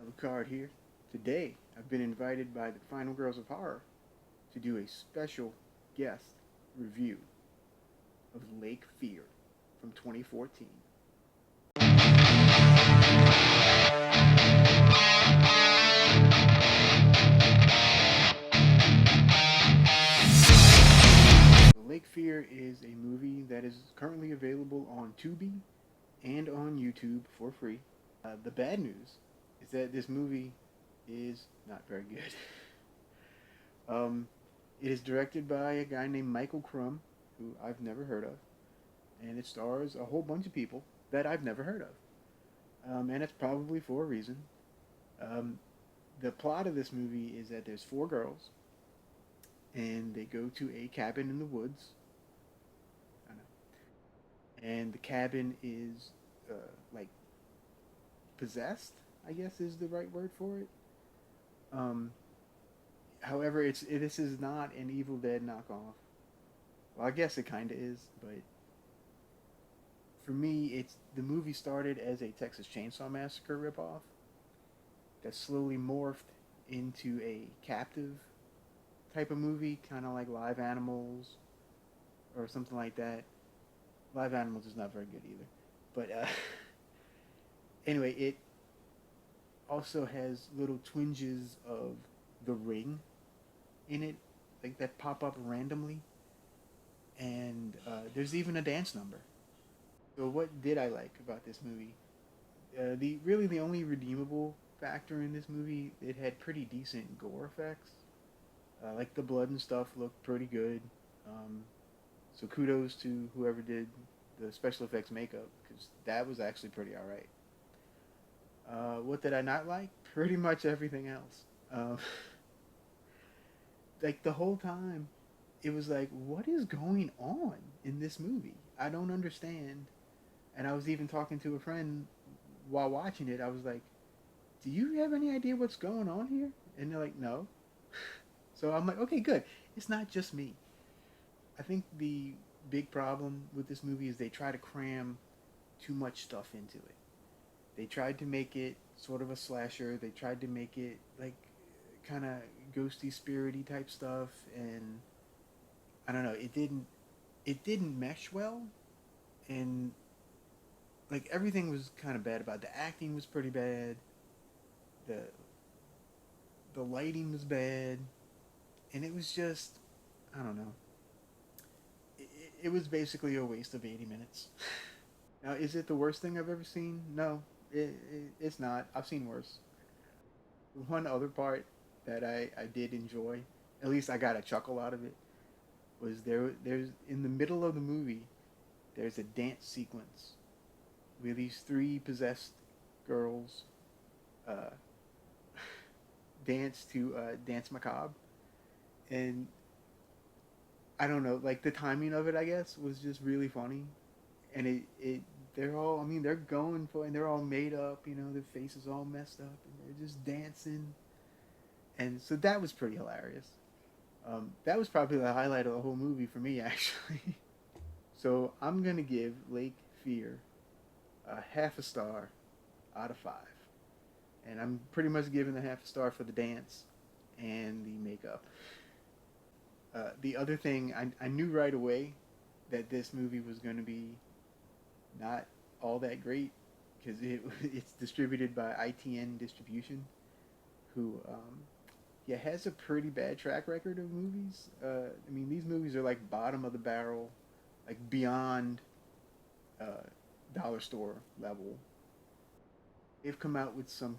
Alucard here. Today, I've been invited by the Final Girls of Horror to do a special guest review of Lake Fear from 2014. Lake Fear is a movie that is currently available on Tubi and on YouTube for free. The bad news is that this movie is not very good. um, it is directed by a guy named Michael Crum, who I've never heard of, and it stars a whole bunch of people that I've never heard of. And it's probably for a reason. Um, the plot of this movie is that there's four girls, and they go to a cabin in the woods. I know, and the cabin is uh, like possessed. I guess is the right word for it. Um, However, this is not an Evil Dead knockoff. Well, I guess it kind of is, but for me, it's the movie started as a Texas Chainsaw Massacre ripoff that slowly morphed into a captive type of movie, kind of like Live Animals or something like that. Live Animals is not very good either, but anyway, it also has little twinges of The Ring in it, like that pop up randomly, and there's even a dance number. So what did I like about this movie? The only redeemable factor in this movie, it had pretty decent gore effects. Like the blood and stuff looked pretty good. Um, so kudos to whoever did the special effects makeup because that was actually pretty all right. What did I not like? Pretty much everything else. Um, like the whole time, it was like, what is going on in this movie? I don't understand. And I was even talking to a friend while watching it. I was like, do you have any idea what's going on here? And they're like, no. So I'm like, okay, good. It's not just me. I think the big problem with this movie is they try to cram too much stuff into it. They tried to make it sort of a slasher. They tried to make it like kind of ghosty, spirity type stuff, and I don't know. It didn't mesh well, and like everything was kind of bad about it. The acting was pretty bad. The the lighting was bad, and it was just I don't know. It was basically a waste of 80 minutes. Now, is it the worst thing I've ever seen? No, it's not. I've seen worse. One other part that I did enjoy, at least I got a chuckle out of it, was there's in the middle of the movie, there's a dance sequence with these three possessed girls uh, dance to Dance Macabre, and I don't know, like the timing of it, I guess, was just really funny, and it they're all, I mean, they're going for, and they're all made up, their faces all messed up, and they're just dancing, and so that was pretty hilarious. That was probably the highlight of the whole movie for me, actually. So I'm gonna give Lake Fear a half a star out of 5, and I'm pretty much giving the half a star for the dance and the makeup. The other thing, I knew right away that this movie was going to be not all that great because it's distributed by ITN Distribution, who yeah, has a pretty bad track record of movies. I mean, these movies are like bottom of the barrel, like beyond uh, dollar store level. They've come out with some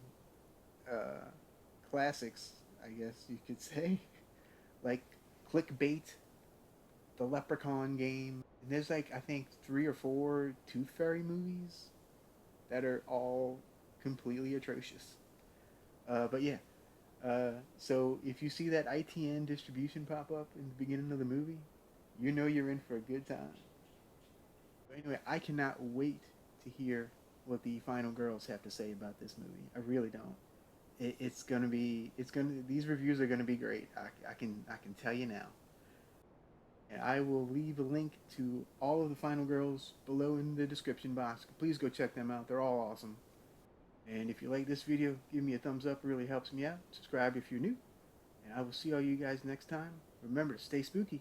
uh, classics, I guess you could say, like Clickbait, The Leprechaun Game. And there's like I think 3 or 4 Tooth Fairy movies that are all completely atrocious. But yeah, so if you see that ITN distribution pop up in the beginning of the movie, you know you're in for a good time. But anyway, I cannot wait to hear what the final girls have to say about this movie. I really don't. These reviews are gonna be great. I can tell you now. And I will leave a link to all of the final girls below in the description box. Please go check them out. They're all awesome. And if you like this video, give me a thumbs up. It really helps me out. Subscribe if you're new. And I will see all you guys next time. Remember to stay spooky.